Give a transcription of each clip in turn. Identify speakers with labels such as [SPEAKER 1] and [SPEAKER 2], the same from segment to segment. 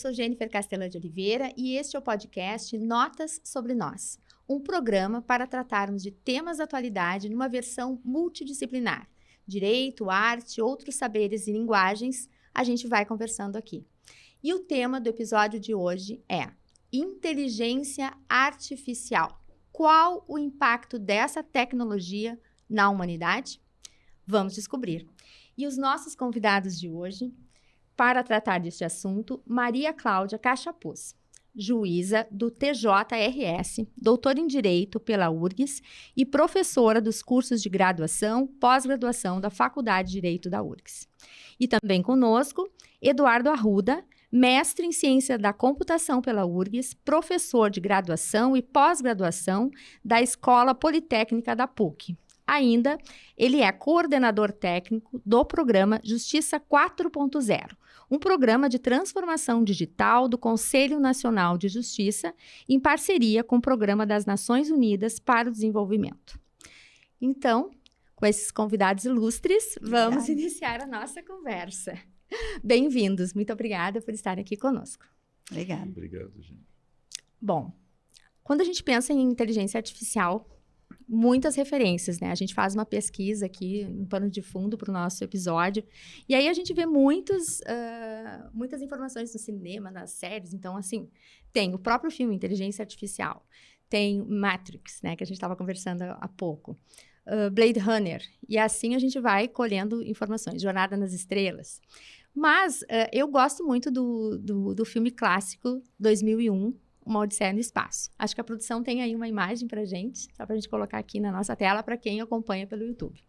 [SPEAKER 1] sou Jennifer Castellan de Oliveira e este é o podcast Notas sobre Nós, um programa para tratarmos de temas da atualidade numa versão multidisciplinar. Direito, arte, outros saberes e linguagens, a gente vai conversando aqui. E o tema do episódio de hoje é inteligência artificial. Qual o impacto dessa tecnologia na humanidade? Vamos descobrir. E os nossos convidados de hoje, para tratar deste assunto, Maria Cláudia Cachapuz, juíza do TJRS, doutora em Direito pela URGS e professora dos cursos de graduação, pós-graduação da Faculdade de Direito da URGS. E também conosco, Eduardo Arruda, mestre em Ciência da Computação pela URGS, professor de graduação e pós-graduação da Escola Politécnica da PUC. Ainda, ele é coordenador técnico do programa Justiça 4.0, um programa de transformação digital do Conselho Nacional de Justiça, em parceria com o Programa das Nações Unidas para o Desenvolvimento. Então, com esses convidados ilustres, vamos iniciar a nossa conversa. Bem-vindos, muito obrigada por estarem aqui conosco.
[SPEAKER 2] Obrigada.
[SPEAKER 3] Obrigado, gente.
[SPEAKER 1] Bom, quando a gente pensa em inteligência artificial, muitas referências, né? A gente faz uma pesquisa aqui, um pano de fundo para o nosso episódio, e aí a gente vê muitas informações no cinema, nas séries. Então, assim, tem o próprio filme Inteligência Artificial, tem Matrix, né? Que a gente estava conversando há pouco, Blade Runner, e assim a gente vai colhendo informações, Jornada nas Estrelas. Mas eu gosto muito do filme clássico 2001, Uma Odisseia no Espaço. Acho que a produção tem aí uma imagem pra gente, só pra gente colocar aqui na nossa tela para quem acompanha pelo YouTube.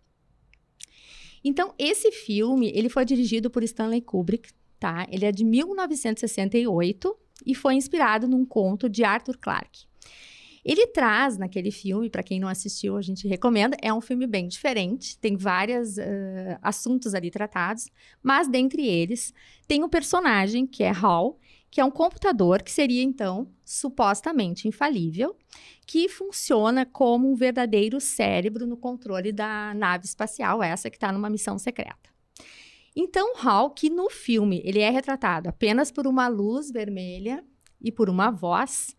[SPEAKER 1] Então, esse filme, ele foi dirigido por Stanley Kubrick, tá? Ele é de 1968 e foi inspirado num conto de Arthur Clarke. Ele traz naquele filme, para quem não assistiu, a gente recomenda, é um filme bem diferente, tem vários assuntos ali tratados, mas dentre eles tem um personagem que é Hal, que é um computador que seria, então, supostamente infalível, que funciona como um verdadeiro cérebro no controle da nave espacial, essa que está numa missão secreta. Então, Hal, que no filme ele é retratado apenas por uma luz vermelha e por uma voz,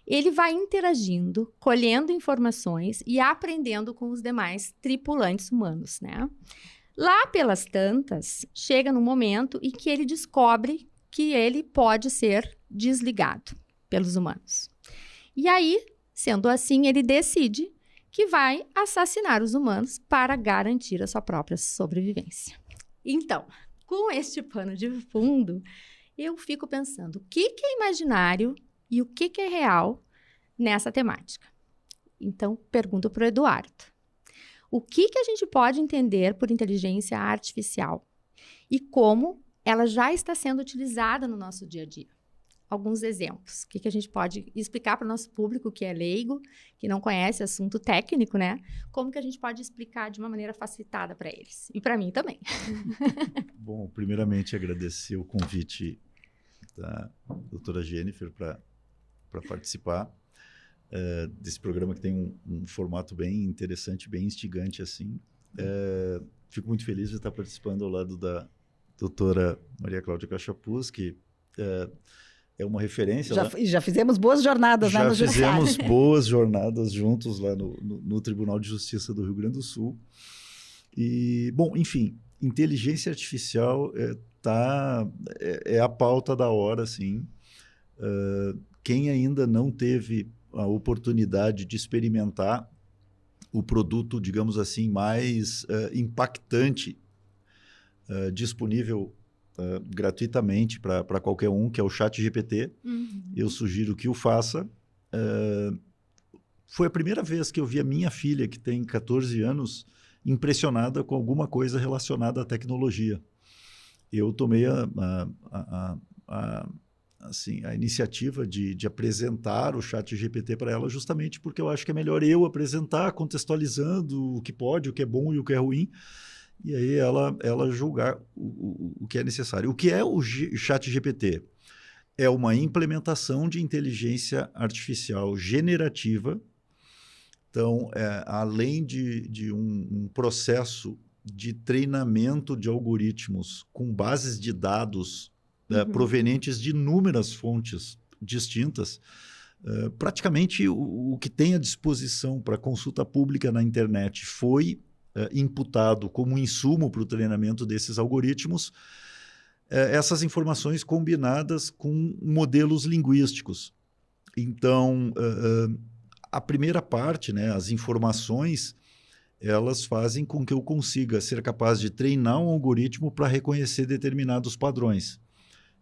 [SPEAKER 1] ele vai interagindo, colhendo informações e aprendendo com os demais tripulantes humanos, né? Lá pelas tantas, chega num momento em que ele descobre que ele pode ser desligado pelos humanos. E aí, sendo assim, ele decide que vai assassinar os humanos para garantir a sua própria sobrevivência. Então, com este pano de fundo, eu fico pensando o que é imaginário e o que é real nessa temática. Então, pergunto para o Eduardo. O que a gente pode entender por inteligência artificial? E como ela já está sendo utilizada no nosso dia a dia? Alguns exemplos. O que a gente pode explicar para o nosso público que é leigo, que não conhece assunto técnico, né? Como que a gente pode explicar de uma maneira facilitada para eles? E para mim também.
[SPEAKER 3] Bom, primeiramente agradecer o convite da doutora Jennifer para participar desse programa que tem um formato bem interessante, bem instigante, assim. Fico muito feliz de estar participando ao lado da doutora Maria Cláudia Cachapuz, que é uma referência.
[SPEAKER 2] Já fizemos boas jornadas, né, no Judiciário.
[SPEAKER 3] Já fizemos boas jornadas juntos lá no Tribunal de Justiça do Rio Grande do Sul. E, bom, enfim, inteligência artificial é a pauta da hora, assim. Quem ainda não teve a oportunidade de experimentar o produto, digamos assim, mais impactante, disponível gratuitamente para qualquer um, que é o ChatGPT. Eu sugiro que o faça. Foi a primeira vez que eu vi a minha filha, que tem 14 anos, impressionada com alguma coisa relacionada à tecnologia. Eu tomei a iniciativa de apresentar o ChatGPT para ela, justamente porque eu acho que é melhor eu apresentar, contextualizando o que pode, o que é bom e o que é ruim, e aí ela julgar o que é necessário. O que é o ChatGPT? É uma implementação de inteligência artificial generativa. Então, além de um processo de treinamento de algoritmos com bases de dados provenientes de inúmeras fontes distintas. Praticamente o que tem à disposição para consulta pública na internet foi imputado como insumo para o treinamento desses algoritmos, essas informações combinadas com modelos linguísticos. Então, a primeira parte, né, as informações, elas fazem com que eu consiga ser capaz de treinar um algoritmo para reconhecer determinados padrões.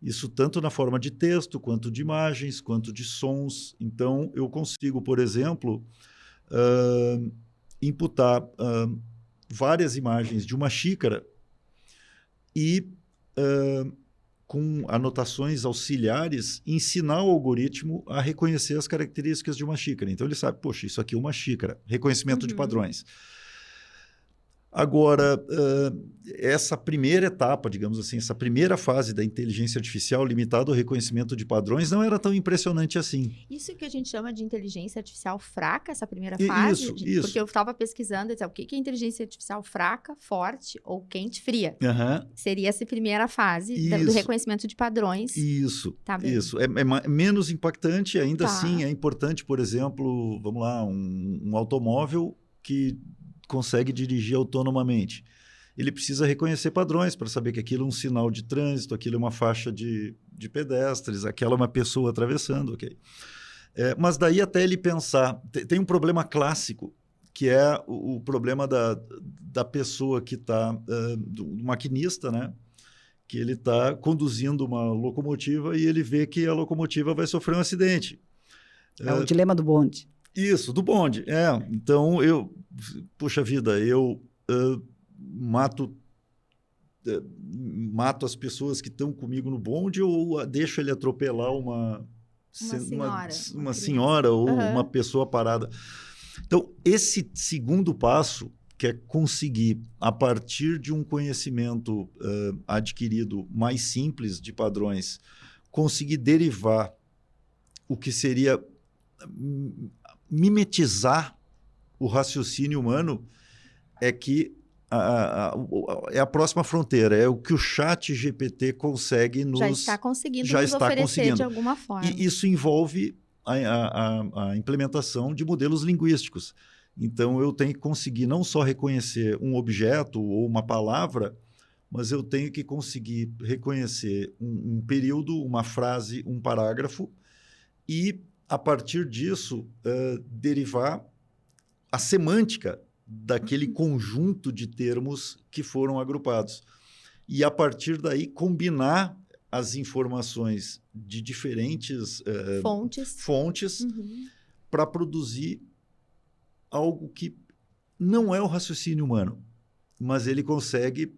[SPEAKER 3] Isso tanto na forma de texto, quanto de imagens, quanto de sons. Então, eu consigo, por exemplo, imputar várias imagens de uma xícara e, com anotações auxiliares, ensinar o algoritmo a reconhecer as características de uma xícara. Então, ele sabe, poxa, isso aqui é uma xícara. Reconhecimento de padrões. Agora, essa primeira etapa, digamos assim, essa primeira fase da inteligência artificial limitada ao reconhecimento de padrões não era tão impressionante assim.
[SPEAKER 1] Isso que a gente chama de inteligência artificial fraca, essa primeira fase?
[SPEAKER 3] Isso.
[SPEAKER 1] Porque eu estava pesquisando, o que é inteligência artificial fraca, forte ou quente, fria? Seria essa primeira fase do reconhecimento de padrões.
[SPEAKER 3] Isso,
[SPEAKER 1] tá bem.
[SPEAKER 3] Isso. É menos impactante, ainda assim é importante, por exemplo, vamos lá, um automóvel que consegue dirigir autonomamente. Ele precisa reconhecer padrões para saber que aquilo é um sinal de trânsito, aquilo é uma faixa de pedestres, aquela é uma pessoa atravessando, ok? Mas daí até ele pensar... Tem um problema clássico, que é o problema da pessoa que está... do maquinista, né? Que ele está conduzindo uma locomotiva e ele vê que a locomotiva vai sofrer um acidente.
[SPEAKER 2] É o dilema do bonde.
[SPEAKER 3] Isso, do bonde. Então, puxa vida, eu mato as pessoas que estão comigo no bonde ou deixo ele atropelar uma senhora ou uma pessoa parada. Então, esse segundo passo, que é conseguir, a partir de um conhecimento adquirido mais simples de padrões, conseguir derivar o que seria mimetizar o raciocínio humano, é que é a próxima fronteira, é o que o ChatGPT consegue nos...
[SPEAKER 1] Já está conseguindo nos oferecer de alguma forma.
[SPEAKER 3] E isso envolve a implementação de modelos linguísticos. Então, eu tenho que conseguir não só reconhecer um objeto ou uma palavra, mas eu tenho que conseguir reconhecer um período, uma frase, um parágrafo e, a partir disso, derivar a semântica daquele conjunto de termos que foram agrupados. E, a partir daí, combinar as informações de diferentes fontes para produzir algo que não é o raciocínio humano, mas ele consegue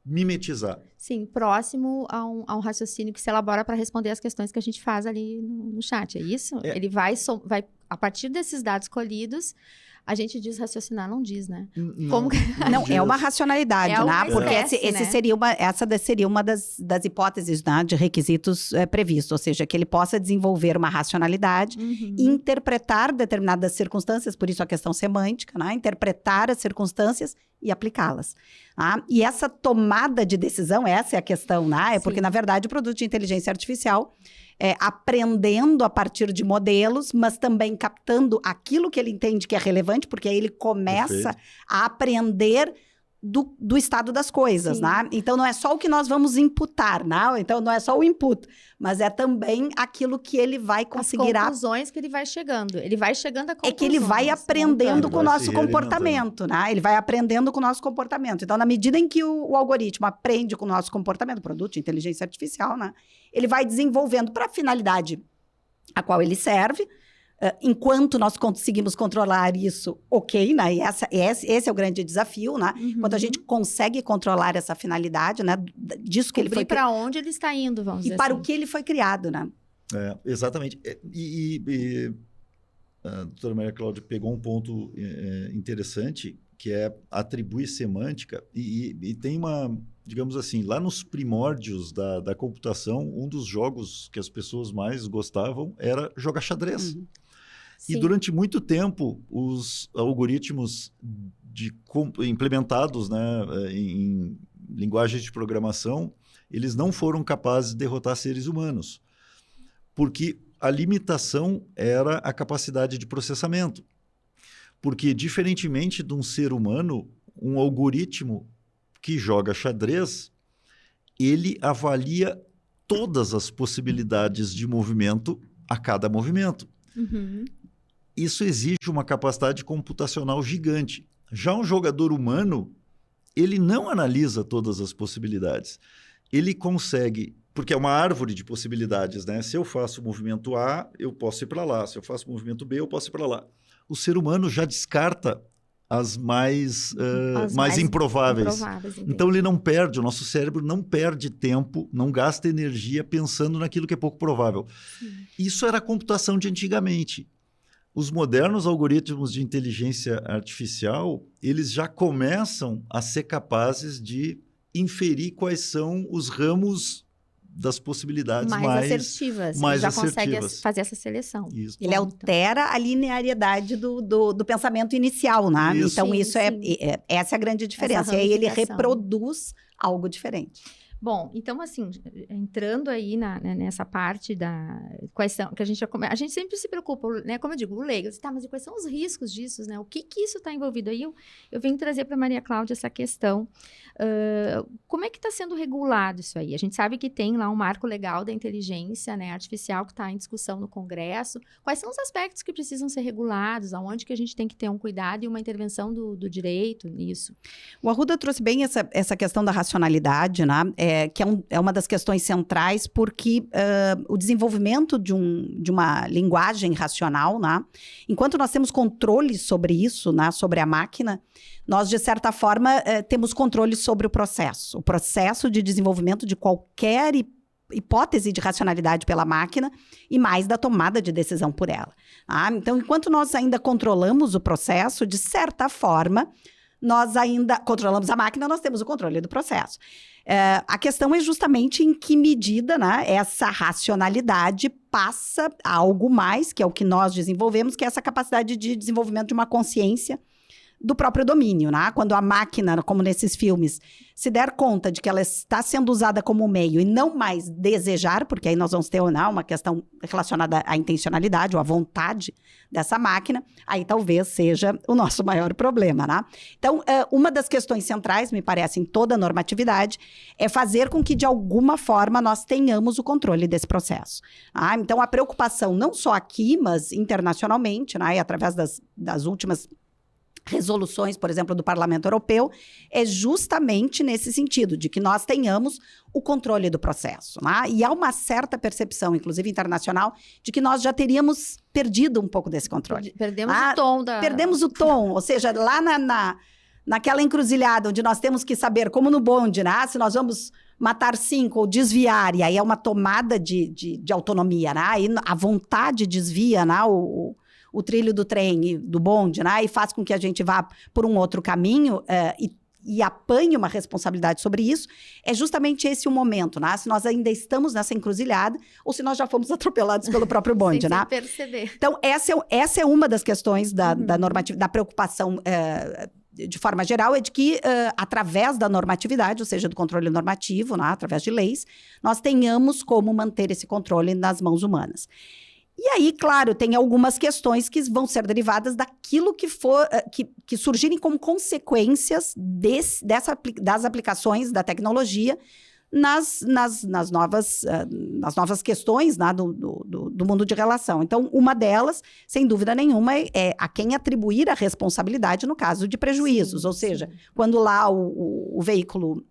[SPEAKER 3] mimetizar.
[SPEAKER 1] Sim, próximo a um raciocínio que se elabora para responder as questões que a gente faz ali no chat, é isso? Ele vai, a partir desses dados colhidos, a gente diz raciocinar, não diz, né?
[SPEAKER 2] Não, é uma racionalidade, né? Porque
[SPEAKER 1] né?
[SPEAKER 2] seria uma das hipóteses, né, de requisitos previstos, ou seja, que ele possa desenvolver uma racionalidade, interpretar determinadas circunstâncias, por isso a questão semântica, né? Interpretar as circunstâncias e aplicá-las. E essa tomada de decisão, essa é a questão, né? Porque, na verdade, o produto de inteligência artificial aprendendo a partir de modelos, mas também captando aquilo que ele entende que é relevante, porque aí ele começa a aprender do estado das coisas, né? Então, não é só o que nós vamos imputar, né? Então, não é só o input, mas é também aquilo que ele vai conseguir...
[SPEAKER 1] As conclusões que ele vai chegando. Ele vai chegando a conclusões.
[SPEAKER 2] É que ele vai aprendendo com o nosso comportamento, né? Ele vai aprendendo com o nosso comportamento. Então, na medida em que o algoritmo aprende com o nosso comportamento, o produto de inteligência artificial, né? Ele vai desenvolvendo para a finalidade a qual ele serve. Enquanto nós conseguimos controlar isso, ok, né? E esse é o grande desafio, né? Quando a gente consegue controlar essa finalidade, né? Disso que ele foi...
[SPEAKER 1] para onde ele está indo, vamos dizer
[SPEAKER 2] assim. E para o que ele foi criado, né?
[SPEAKER 3] Exatamente. A doutora Maria Cláudia pegou um ponto interessante, que é atribuir semântica. E tem uma... Digamos assim, lá nos primórdios da computação, um dos jogos que as pessoas mais gostavam era jogar xadrez. E durante muito tempo, os algoritmos implementados, né, em linguagens de programação, eles não foram capazes de derrotar seres humanos, porque a limitação era a capacidade de processamento. Porque, diferentemente de um ser humano, um algoritmo que joga xadrez, ele avalia todas as possibilidades de movimento a cada movimento.
[SPEAKER 1] Uhum.
[SPEAKER 3] Isso exige uma capacidade computacional gigante. Já um jogador humano, ele não analisa todas as possibilidades. Ele consegue, porque é uma árvore de possibilidades, né? Se eu faço o movimento A, eu posso ir para lá. Se eu faço o movimento B, eu posso ir para lá. O ser humano já descarta as mais improváveis. Então ele não perde, o nosso cérebro não perde tempo, não gasta energia pensando naquilo que é pouco provável.
[SPEAKER 1] Sim.
[SPEAKER 3] Isso era a computação de antigamente. Os modernos algoritmos de inteligência artificial, eles já começam a ser capazes de inferir quais são os ramos das possibilidades mais
[SPEAKER 1] assertivas.
[SPEAKER 3] Mais
[SPEAKER 1] já
[SPEAKER 3] assertivas.
[SPEAKER 1] Consegue fazer essa seleção.
[SPEAKER 3] Isso.
[SPEAKER 2] Ele altera a linearidade do pensamento inicial, né?
[SPEAKER 3] Isso.
[SPEAKER 2] Então,
[SPEAKER 1] Sim,
[SPEAKER 2] isso
[SPEAKER 1] sim.
[SPEAKER 2] essa é a grande diferença. E aí ele reproduz algo diferente.
[SPEAKER 1] Bom, então, assim, entrando aí nessa parte da... Quais são... Que a gente sempre se preocupa, né? Como eu digo, o leigo. Tá, mas mas quais são os riscos disso, né? O que isso está envolvido? Aí eu venho trazer para Maria Cláudia essa questão. Como é que está sendo regulado isso aí? A gente sabe que tem lá um marco legal da inteligência, né, artificial que está em discussão no Congresso. Quais são os aspectos que precisam ser regulados? Aonde que a gente tem que ter um cuidado e uma intervenção do direito nisso?
[SPEAKER 2] O Arruda trouxe bem essa questão da racionalidade, né? Que é uma das questões centrais, porque o desenvolvimento de uma linguagem racional, né? Enquanto nós temos controle sobre isso, né? Sobre a máquina, nós, de certa forma, temos controle sobre o processo de desenvolvimento de qualquer hipótese de racionalidade pela máquina e mais da tomada de decisão por ela. Tá? Então, enquanto nós ainda controlamos o processo, de certa forma, nós ainda controlamos a máquina, nós temos o controle do processo. A questão é justamente em que medida, né, essa racionalidade passa a algo mais, que é o que nós desenvolvemos, que é essa capacidade de desenvolvimento de uma consciência do próprio domínio, né? Quando a máquina, como nesses filmes, se der conta de que ela está sendo usada como meio e não mais desejar, porque aí nós vamos ter uma questão relacionada à intencionalidade ou à vontade dessa máquina, aí talvez seja o nosso maior problema, né? Então, uma das questões centrais, me parece, em toda a normatividade, é fazer com que, de alguma forma, nós tenhamos o controle desse processo. Ah, então, a preocupação, não só aqui, mas internacionalmente, né? E através das últimas resoluções, por exemplo, do Parlamento Europeu, é justamente nesse sentido, de que nós tenhamos o controle do processo. Né? E há uma certa percepção, inclusive internacional, de que nós já teríamos perdido um pouco desse controle.
[SPEAKER 1] Perdemos o tom da...
[SPEAKER 2] Perdemos o tom, ou seja, lá naquela encruzilhada onde nós temos que saber, como no bonde, né? Se nós vamos matar 5 ou desviar, e aí é uma tomada de autonomia, né? Aí a vontade desvia, né? O trilho do trem e do bonde, né? E faz com que a gente vá por um outro caminho e apanhe uma responsabilidade sobre isso, é justamente esse o momento, né? Se nós ainda estamos nessa encruzilhada ou se nós já fomos atropelados pelo próprio bonde, né?
[SPEAKER 1] Sem perceber.
[SPEAKER 2] Então, essa é uma das questões da normatividade, da preocupação de forma geral, é de que, através da normatividade, ou seja, do controle normativo, né? Através de leis, nós tenhamos como manter esse controle nas mãos humanas. E aí, claro, tem algumas questões que vão ser derivadas daquilo que surgirem como consequências das aplicações da tecnologia nas novas questões, né, do mundo de relação. Então, uma delas, sem dúvida nenhuma, é a quem atribuir a responsabilidade no caso de prejuízos. Sim, ou seja, quando lá o veículo...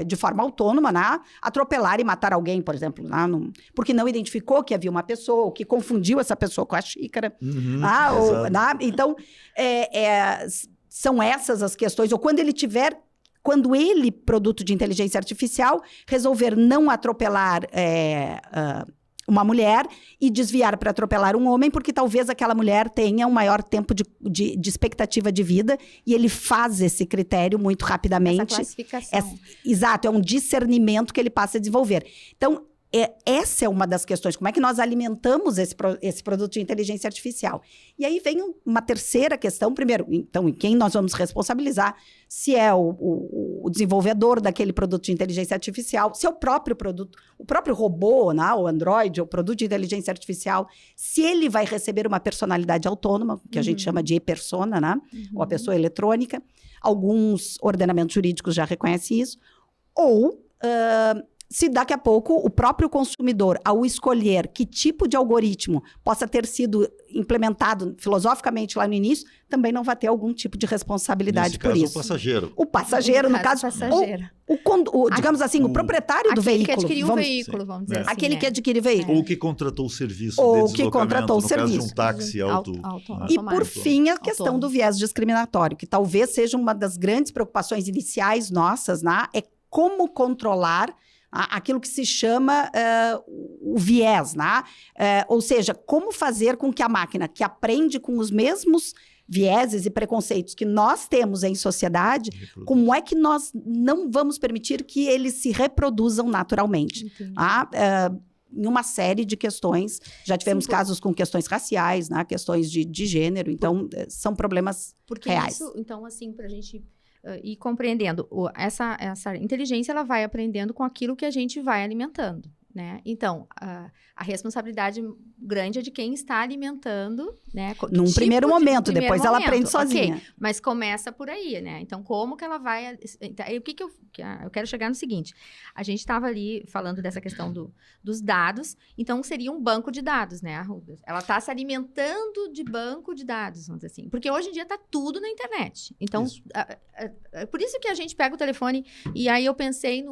[SPEAKER 2] de forma autônoma, né? Atropelar e matar alguém, por exemplo, né? Porque não identificou que havia uma pessoa, ou que confundiu essa pessoa com a xícara. Então, são essas as questões. Ou quando ele, produto de inteligência artificial, resolver não atropelar uma mulher e desviar para atropelar um homem, porque talvez aquela mulher tenha um maior tempo de expectativa de vida, e ele faz esse critério muito rapidamente.
[SPEAKER 1] Essa classificação.
[SPEAKER 2] Exato, é um discernimento que ele passa a desenvolver. Então, essa é uma das questões, como é que nós alimentamos esse produto de inteligência artificial. E aí vem uma terceira questão, primeiro, então, em quem nós vamos responsabilizar, se é o desenvolvedor daquele produto de inteligência artificial, se é o próprio produto, o próprio robô, né, o Android, o produto de inteligência artificial, se ele vai receber uma personalidade autônoma, que a gente chama de e-persona, né, ou a pessoa eletrônica, alguns ordenamentos jurídicos já reconhecem isso, ou... se daqui a pouco o próprio consumidor, ao escolher que tipo de algoritmo possa ter sido implementado filosoficamente lá no início, também não vai ter algum tipo de responsabilidade por isso.
[SPEAKER 3] O passageiro.
[SPEAKER 2] O passageiro, no caso, digamos assim, o proprietário do veículo.
[SPEAKER 1] Aquele que adquiriu o veículo, vamos dizer assim.
[SPEAKER 2] Aquele que adquire o veículo.
[SPEAKER 3] Ou que contratou o serviço
[SPEAKER 2] Ou
[SPEAKER 3] de deslocamento,
[SPEAKER 2] que contratou o serviço.
[SPEAKER 3] caso de um táxi
[SPEAKER 2] E, por fim, a questão do viés discriminatório, que talvez seja uma das grandes preocupações iniciais nossas, né? É como controlar aquilo que se chama o viés, né? Ou seja, como fazer com que a máquina que aprende com os mesmos vieses e preconceitos que nós temos em sociedade, como é que nós não vamos permitir que eles se reproduzam naturalmente? Em uma série de questões, já tivemos casos com questões raciais, né? Questões de gênero, então são problemas reais.
[SPEAKER 1] Isso, então, assim, para a gente... e compreendendo, essa inteligência, ela vai aprendendo com aquilo que a gente vai alimentando, né? Então, a responsabilidade grande é de quem está alimentando, né?
[SPEAKER 2] Num primeiro momento, depois ela aprende sozinha.
[SPEAKER 1] Okay, mas começa por aí, né? Então, como que ela vai... Aí, o que eu quero chegar no seguinte, a gente estava ali falando dessa questão dos dados, então seria um banco de dados, né, Arruda? Ela está se alimentando de banco de dados, vamos dizer assim, porque hoje em dia está tudo na internet. Então, por isso que a gente pega o telefone e aí eu pensei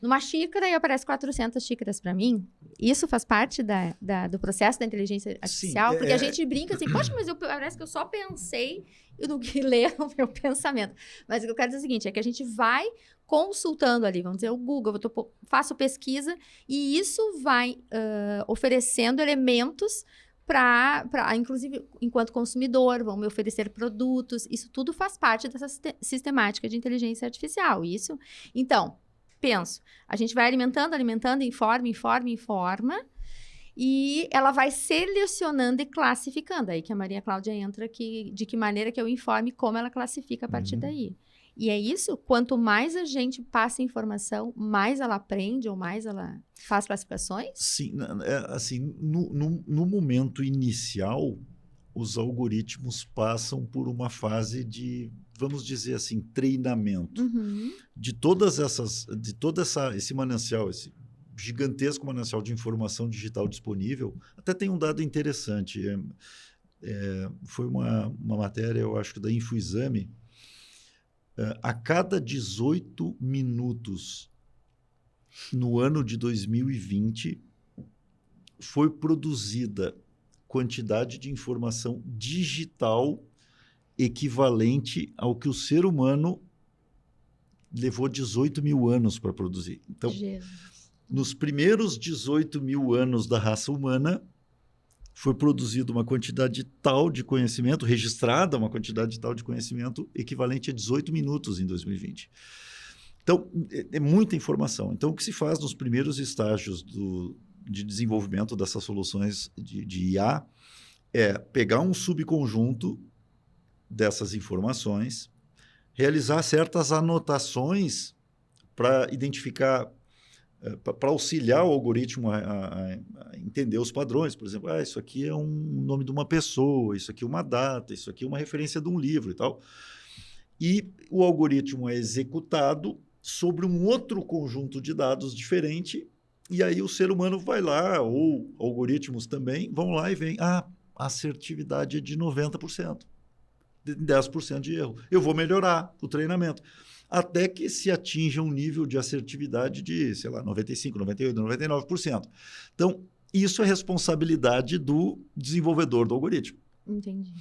[SPEAKER 1] numa xícara e aparece 400 xícaras para mim. Isso faz parte do processo da inteligência artificial, porque a gente brinca assim, poxa, mas parece que eu só pensei no que ler o meu pensamento. Mas o que eu quero dizer é o seguinte, é que a gente vai consultando ali, vamos dizer, o Google, faço pesquisa e isso vai oferecendo elementos para, inclusive, enquanto consumidor, vão me oferecer produtos. Isso tudo faz parte dessa sistemática de inteligência artificial. Então, penso, a gente vai alimentando, informa, e ela vai selecionando e classificando. Aí que a Maria Cláudia entra, de que maneira que eu informe, como ela classifica a partir daí. E é isso, quanto mais a gente passa informação, mais ela aprende ou mais ela faz classificações?
[SPEAKER 3] Sim, assim, no momento inicial, os algoritmos passam por uma fase de, vamos dizer assim, treinamento. De todo esse manancial, esse gigantesco manancial de informação digital disponível, até tem um dado interessante. Foi uma matéria, eu acho que da InfoExame. A cada 18 minutos no ano de 2020 foi produzida quantidade de informação digital equivalente ao que o ser humano levou 18 mil anos para produzir. Então, nos primeiros 18 mil anos da raça humana, foi produzida uma quantidade tal de conhecimento, registrada uma quantidade tal de conhecimento equivalente a 18 minutos em 2020. Então, é muita informação. Então, o que se faz nos primeiros estágios de desenvolvimento dessas soluções de IA é pegar um subconjunto dessas informações, realizar certas anotações para identificar, para auxiliar o algoritmo a entender os padrões. Por exemplo, isso aqui é um nome de uma pessoa, isso aqui é uma data, isso aqui é uma referência de um livro e tal. E o algoritmo é executado sobre um outro conjunto de dados diferente, e aí o ser humano vai lá, ou algoritmos também, vão lá e veem, a assertividade é de 90%, de 10% de erro. Eu vou melhorar o treinamento. Até que se atinja um nível de assertividade de, sei lá, 95%, 98%, 99%. Então, isso é responsabilidade do desenvolvedor do algoritmo.
[SPEAKER 1] Entendi.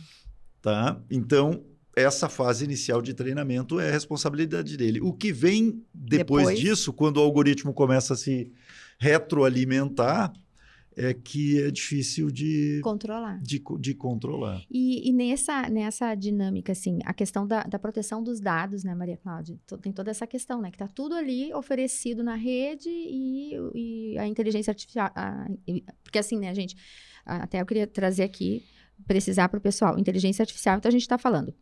[SPEAKER 3] Tá? Então, essa fase inicial de treinamento é a responsabilidade dele. O que vem depois disso, quando o algoritmo começa a se retroalimentar, é que é difícil de
[SPEAKER 1] controlar.
[SPEAKER 3] De controlar.
[SPEAKER 1] E nessa dinâmica, assim, a questão da proteção dos dados, né, Maria Cláudia? Tem toda essa questão, né? Que tá tudo ali oferecido na rede e a inteligência artificial... porque assim, né, gente? Até eu queria trazer aqui, precisar para o pessoal. Inteligência artificial, então a gente está falando.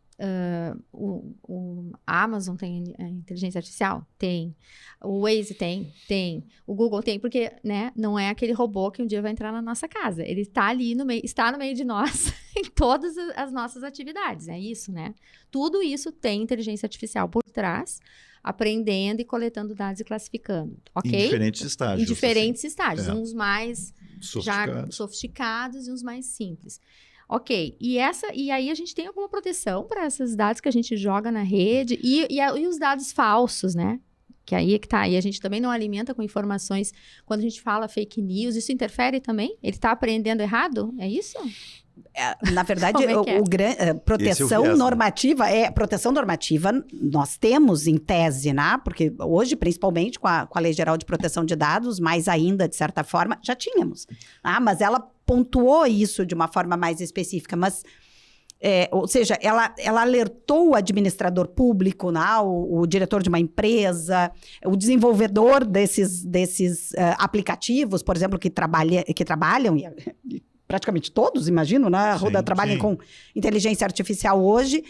[SPEAKER 1] A Amazon tem inteligência artificial? Tem. O Waze tem. O Google tem, porque, né, não é aquele robô que um dia vai entrar na nossa casa. Ele está ali está no meio de nós em todas as nossas atividades. É isso, né? Tudo isso tem inteligência artificial por trás, aprendendo e coletando dados e classificando, ok?
[SPEAKER 3] Em diferentes estágios.
[SPEAKER 1] Em diferentes
[SPEAKER 3] assim.
[SPEAKER 1] estágios. Uns mais sofisticados e uns mais simples. Ok, e aí a gente tem alguma proteção para esses dados que a gente joga na rede e os dados falsos, né? Que aí é que tá. E a gente também não alimenta com informações. Quando a gente fala fake news, isso interfere também? Ele está aprendendo errado? É isso?
[SPEAKER 2] Na verdade,
[SPEAKER 3] proteção
[SPEAKER 2] normativa nós temos em tese, né? Porque hoje, principalmente com a Lei Geral de Proteção de Dados, mais ainda, de certa forma, já tínhamos. Mas ela pontuou isso de uma forma mais específica, mas... ou seja, ela alertou o administrador público, né, o diretor de uma empresa, o desenvolvedor desses aplicativos, por exemplo, que trabalham, e praticamente todos, imagino, né, Ruda, trabalham com inteligência artificial hoje,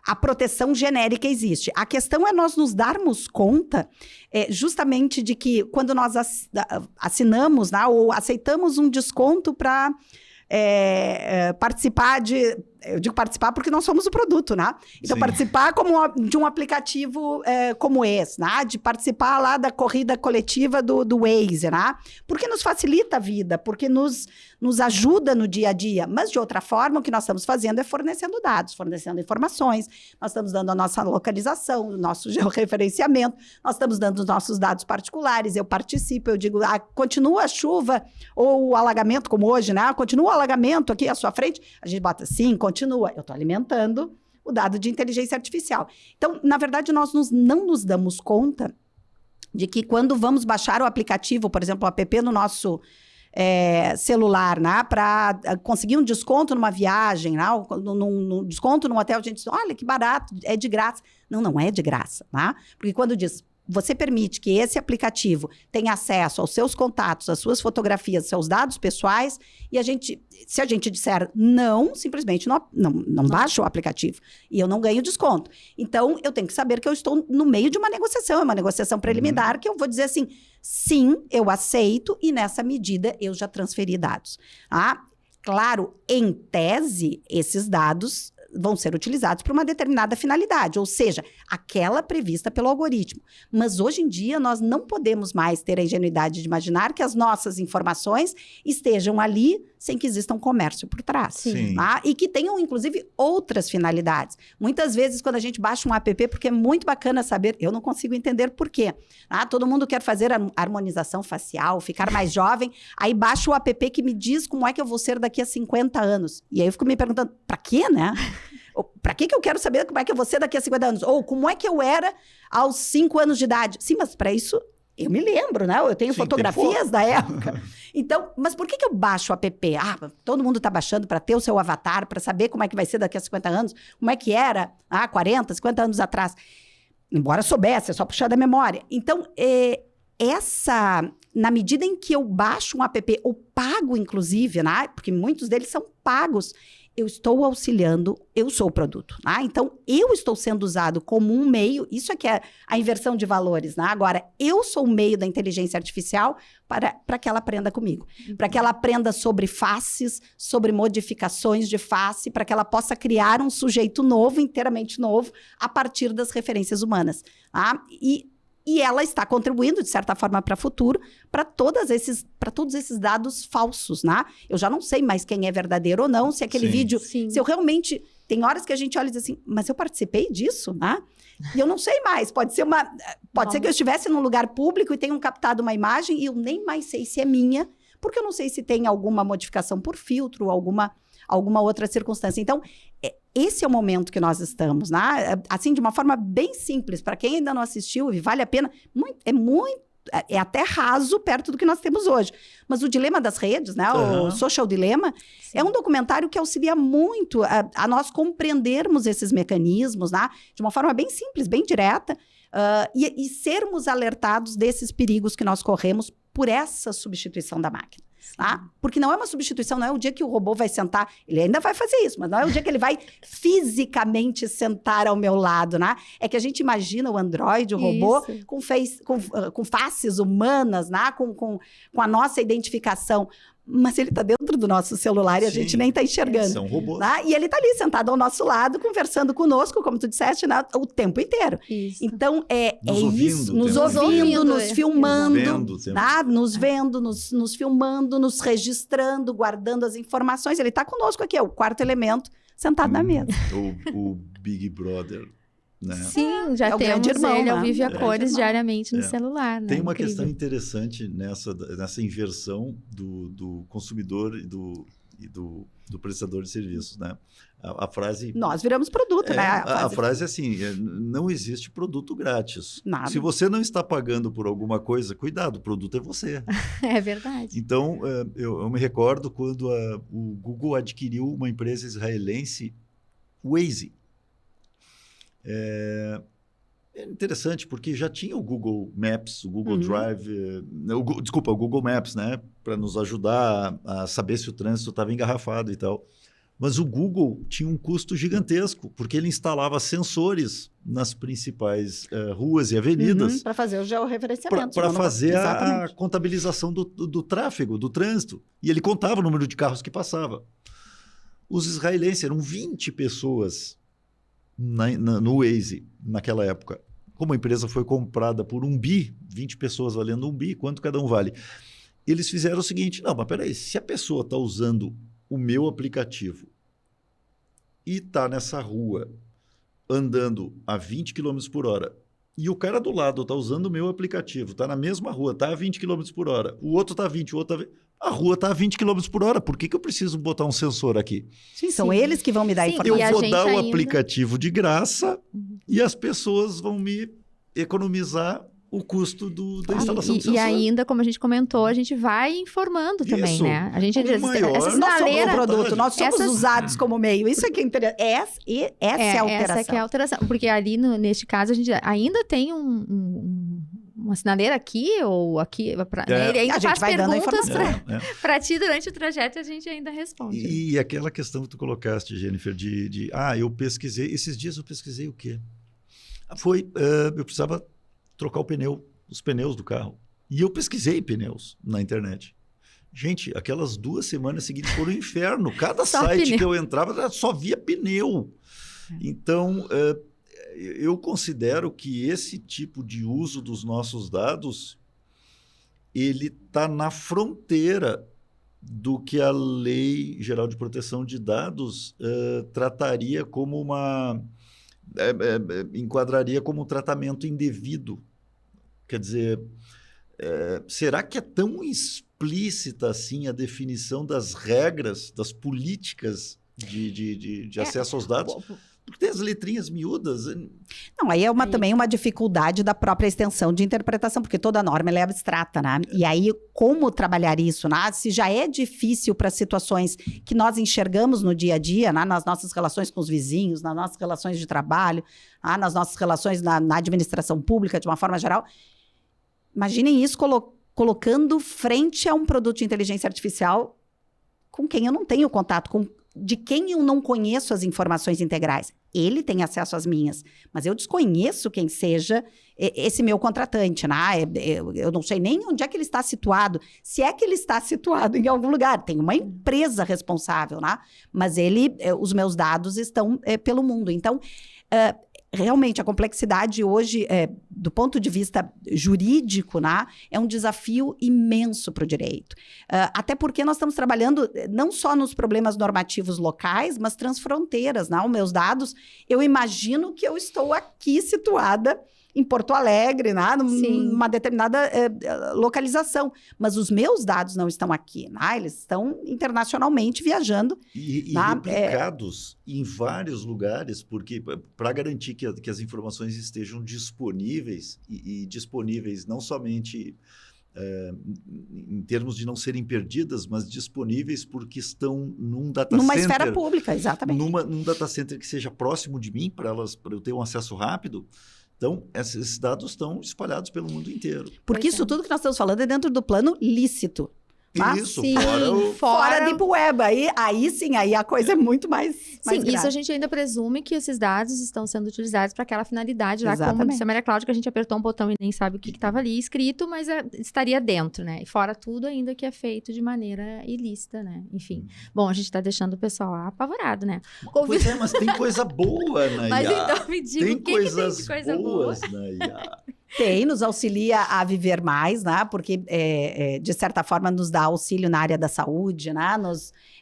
[SPEAKER 2] a proteção genérica existe. A questão é nós nos darmos conta justamente de que quando nós assinamos, né, ou aceitamos um desconto para... participar eu digo participar porque nós somos o produto, né? Então, sim, participar de um aplicativo como esse, né? De participar lá da corrida coletiva do Waze, né? Porque nos facilita a vida, porque nos ajuda no dia a dia. Mas, de outra forma, o que nós estamos fazendo é fornecendo dados, fornecendo informações. Nós estamos dando a nossa localização, o nosso georreferenciamento, nós estamos dando os nossos dados particulares. Eu participo, eu digo, continua a chuva ou o alagamento, como hoje, né? Continua o alagamento aqui à sua frente. A gente bota sim, continua. Eu estou alimentando o dado de inteligência artificial. Então, na verdade, nós não nos damos conta de que quando vamos baixar o aplicativo, por exemplo, o app no nosso celular, né, para conseguir um desconto numa viagem, né, num desconto num hotel, a gente diz, olha, que barato, é de graça. Não é de graça, né? Porque quando diz... Você permite que esse aplicativo tenha acesso aos seus contatos, às suas fotografias, aos seus dados pessoais, e se a gente disser não, simplesmente não baixa o aplicativo, e eu não ganho desconto. Então, eu tenho que saber que eu estou no meio de uma negociação, é uma negociação preliminar, que eu vou dizer assim, sim, eu aceito, e nessa medida eu já transferi dados. Claro, em tese, esses dados vão ser utilizados para uma determinada finalidade, ou seja, aquela prevista pelo algoritmo. Mas hoje em dia nós não podemos mais ter a ingenuidade de imaginar que as nossas informações estejam ali sem que exista um comércio por trás.
[SPEAKER 3] Sim.
[SPEAKER 2] Tá? E que tenham, inclusive, outras finalidades. Muitas vezes, quando a gente baixa um app, porque é muito bacana saber, eu não consigo entender por quê. Todo mundo quer fazer harmonização facial, ficar mais jovem, aí baixa o app que me diz como é que eu vou ser daqui a 50 anos. E aí eu fico me perguntando, para quê, né? Para que eu quero saber como é que eu vou ser daqui a 50 anos? Ou como é que eu era aos 5 anos de idade? Sim, mas para isso... Eu me lembro, né? Eu tenho fotografias da época. Então, mas por que eu baixo o app? Todo mundo está baixando para ter o seu avatar, para saber como é que vai ser daqui a 50 anos, como é que era 40, 50 anos atrás. Embora soubesse, é só puxar da memória. Então, na medida em que eu baixo um app, ou pago, inclusive, né? Porque muitos deles são pagos, eu estou auxiliando, eu sou o produto. Então, eu estou sendo usado como um meio, isso é que é a inversão de valores. Agora, eu sou o meio da inteligência artificial para que ela aprenda comigo. Para que ela aprenda sobre faces, sobre modificações de face, para que ela possa criar um sujeito novo, inteiramente novo, a partir das referências humanas. E ela está contribuindo, de certa forma, para o futuro, para todos esses dados falsos, né? Eu já não sei mais quem é verdadeiro ou não, se aquele vídeo... Sim. Se eu realmente... Tem horas que a gente olha e diz assim, mas eu participei disso, né? E eu não sei mais. Pode ser que eu estivesse num lugar público e tenham captado uma imagem e eu nem mais sei se é minha, porque eu não sei se tem alguma modificação por filtro, alguma outra circunstância. Então, esse é o momento que nós estamos, né? Assim, de uma forma bem simples, para quem ainda não assistiu, e vale a pena, é muito é até raso perto do que nós temos hoje. Mas o Dilema das Redes, né, o Social Dilemma, é um documentário que auxilia muito a nós compreendermos esses mecanismos, né, de uma forma bem simples, bem direta, e sermos alertados desses perigos que nós corremos por essa substituição da máquina. Tá? Porque não é uma substituição, não é o dia que o robô vai sentar, ele ainda vai fazer isso, mas não é o dia que ele vai fisicamente sentar ao meu lado, né? É que a gente imagina o Android, o robô, com faces humanas, né? com a nossa identificação. Mas ele está dentro do nosso celular e a gente nem está enxergando.
[SPEAKER 3] São robôs.
[SPEAKER 2] Né? E ele está ali, sentado ao nosso lado, conversando conosco, como tu disseste, né? O tempo inteiro.
[SPEAKER 1] Isso.
[SPEAKER 2] Então,
[SPEAKER 3] Nos ouvindo,
[SPEAKER 2] nos filmando,
[SPEAKER 3] tá?
[SPEAKER 2] nos vendo, nos filmando, nos registrando, guardando as informações. Ele está conosco aqui, é o quarto elemento, sentado na mesa.
[SPEAKER 3] O Big Brother. Né?
[SPEAKER 1] Sim, já
[SPEAKER 2] o
[SPEAKER 1] temos
[SPEAKER 2] grande irmão,
[SPEAKER 1] ele ao
[SPEAKER 2] né?
[SPEAKER 1] vivo e a cores diariamente no celular. Né?
[SPEAKER 3] Tem uma
[SPEAKER 1] Incrível.
[SPEAKER 3] questão interessante nessa inversão do consumidor e do prestador de serviços, né? A frase...
[SPEAKER 2] Nós viramos produto, né?
[SPEAKER 3] A frase é assim, não existe produto grátis.
[SPEAKER 2] Nada.
[SPEAKER 3] Se você não está pagando por alguma coisa, cuidado, o produto é você.
[SPEAKER 1] É verdade.
[SPEAKER 3] Então, eu me recordo quando o Google adquiriu uma empresa israelense, Waze. É interessante, porque já tinha o Google Maps, o Google Drive, o Google Maps, né? Para nos ajudar a saber se o trânsito estava engarrafado e tal. Mas o Google tinha um custo gigantesco, porque ele instalava sensores nas principais ruas e avenidas.
[SPEAKER 2] Para fazer o georreferenciamento.
[SPEAKER 3] Para fazer a contabilização do tráfego, do trânsito. E ele contava o número de carros que passava. Os israelenses eram 20 pessoas no Waze, naquela época. Como a empresa foi comprada por 1 bi, 20 pessoas valendo 1 bi, quanto cada um vale? Eles fizeram o seguinte, não, mas peraí, se a pessoa está usando o meu aplicativo e está nessa rua andando a 20 km por hora e o cara do lado está usando o meu aplicativo, está na mesma rua, está a 20 km por hora, o outro está a 20, o outro está a 20, a rua está a 20 km por hora, por que eu preciso botar um sensor aqui?
[SPEAKER 2] Sim, são eles que vão me dar a informação.
[SPEAKER 3] Eu vou dar o aplicativo de graça e as pessoas vão me economizar o custo da instalação do sensor.
[SPEAKER 1] E ainda, como a gente comentou, a gente vai informando também, né? A gente
[SPEAKER 2] essa sinaleira... Nós somos usados como meio. Isso é que é interessante. Essa é a alteração.
[SPEAKER 1] Essa que é a alteração. Porque ali, neste caso, a gente ainda tem uma sinaleira aqui ou aqui. Ele ainda faz perguntas para ti durante o trajeto e a gente ainda responde.
[SPEAKER 3] E aquela questão que tu colocaste, Jennifer, eu pesquisei. Esses dias eu pesquisei o quê? Eu precisava trocar os pneus do carro. E eu pesquisei pneus na internet. Gente, aquelas 2 semanas seguintes foram um inferno. Cada site que eu entrava só via pneu. Então, eu considero que esse tipo de uso dos nossos dados, ele está na fronteira do que a Lei Geral de Proteção de Dados trataria como enquadraria como um tratamento indevido. Quer dizer, será que é tão explícita assim a definição das regras, das políticas de acesso aos dados? Porque tem as letrinhas miúdas.
[SPEAKER 2] Não, aí é também uma dificuldade da própria extensão de interpretação, porque toda norma ela é abstrata, né? E aí, como trabalhar isso, né? Se já é difícil para situações que nós enxergamos no dia a dia, né? Nas nossas relações com os vizinhos, nas nossas relações de trabalho, nas nossas relações na administração pública, de uma forma geral, imaginem isso colocando frente a um produto de inteligência artificial com quem eu não tenho contato, de quem eu não conheço as informações integrais. Ele tem acesso às minhas, mas eu desconheço quem seja esse meu contratante, né? Eu não sei nem onde é que ele está situado, se é que ele está situado em algum lugar. Tem uma empresa responsável, né? Mas os meus dados estão pelo mundo. Então, realmente, a complexidade hoje, do ponto de vista jurídico, né, é um desafio imenso para o direito. Até porque nós estamos trabalhando não só nos problemas normativos locais, mas transfronteiras. Né? Os meus dados, eu imagino que eu estou aqui situada em Porto Alegre, né? Numa determinada localização. Mas os meus dados não estão aqui, né? Eles estão internacionalmente viajando.
[SPEAKER 3] E replicados em vários lugares, porque para garantir que as informações estejam disponíveis, e disponíveis não somente em termos de não serem perdidas, mas disponíveis porque estão num data center.
[SPEAKER 2] Numa esfera pública, exatamente.
[SPEAKER 3] Num data center que seja próximo de mim, para eu ter um acesso rápido. Então, esses dados estão espalhados pelo mundo inteiro.
[SPEAKER 2] Porque isso tudo que nós estamos falando é dentro do plano lícito.
[SPEAKER 3] Isso,
[SPEAKER 1] sim,
[SPEAKER 2] fora Deep Web. Aí sim, aí a coisa é muito mais grave.
[SPEAKER 1] Isso a gente ainda presume que esses dados estão sendo utilizados para aquela finalidade lá, como disse a Maria Cláudia, que a gente apertou um botão e nem sabe o que estava ali escrito, mas estaria dentro, né? E fora tudo ainda que é feito de maneira ilícita, né? Enfim. Bom, a gente está deixando o pessoal apavorado, né?
[SPEAKER 3] Pois é, mas tem coisa boa na IA.
[SPEAKER 1] Mas então me diga, o que tem de coisa
[SPEAKER 3] boas
[SPEAKER 1] boa?
[SPEAKER 3] na IA.
[SPEAKER 2] Tem, nos auxilia a viver mais, né? Porque, de certa forma, nos dá auxílio na área da saúde, né?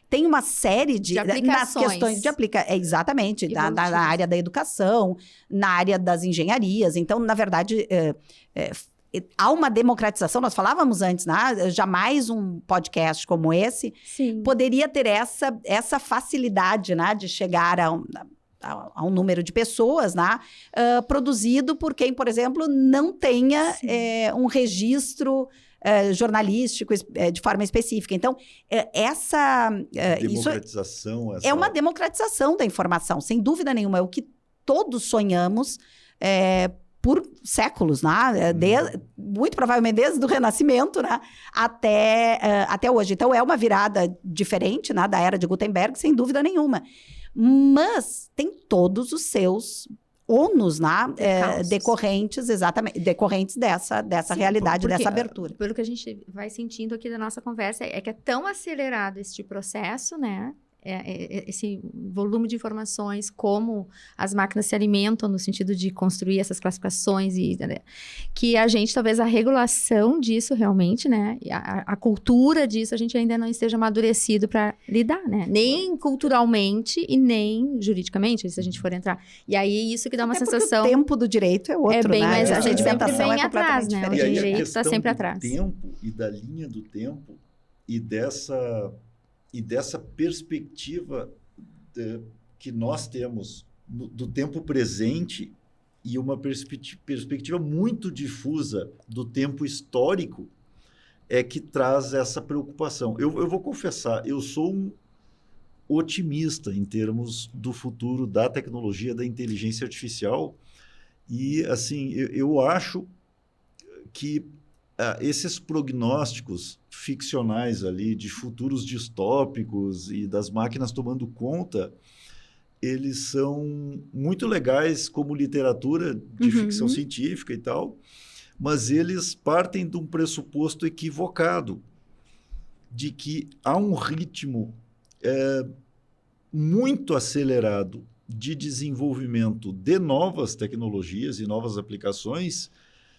[SPEAKER 2] Tem uma série de
[SPEAKER 1] aplicações.
[SPEAKER 2] Nas questões de exatamente, na área da educação, na área das engenharias. Então, na verdade, há uma democratização. Nós falávamos antes, né? Jamais um podcast como esse poderia ter essa facilidade, né? De chegar a um número de pessoas, né? Produzido por quem, por exemplo, não tenha um registro jornalístico de forma específica. Então,
[SPEAKER 3] democratização.
[SPEAKER 2] É uma democratização da informação, sem dúvida nenhuma. É o que todos sonhamos por séculos, né? Muito provavelmente desde o Renascimento, né? Até hoje. Então, é uma virada diferente, né? Da era de Gutenberg, sem dúvida nenhuma. Mas tem todos os seus ônus, né? Decorrentes dessa realidade, dessa abertura.
[SPEAKER 1] Pelo que a gente vai sentindo aqui da nossa conversa, é que é tão acelerado este processo, né? Esse volume de informações, como as máquinas se alimentam no sentido de construir essas classificações, que a gente, talvez a regulação disso realmente, né, a cultura disso, a gente ainda não esteja amadurecido para lidar, né, nem culturalmente e nem juridicamente, se a gente for entrar. E aí, isso que dá uma sensação...
[SPEAKER 2] O tempo do direito é outro,
[SPEAKER 1] bem,
[SPEAKER 2] né?
[SPEAKER 1] mas a gente sempre vem atrás, né? O direito
[SPEAKER 3] está
[SPEAKER 1] sempre atrás.
[SPEAKER 3] Do tempo e da linha do tempo e dessa perspectiva que nós temos do tempo presente e uma perspectiva muito difusa do tempo histórico é que traz essa preocupação. Eu vou confessar, eu sou um otimista em termos do futuro da tecnologia, da inteligência artificial e, assim, eu acho que esses prognósticos ficcionais ali de futuros distópicos e das máquinas tomando conta, eles são muito legais como literatura de ficção científica e tal, mas eles partem de um pressuposto equivocado, de que há um ritmo muito acelerado de desenvolvimento de novas tecnologias e novas aplicações,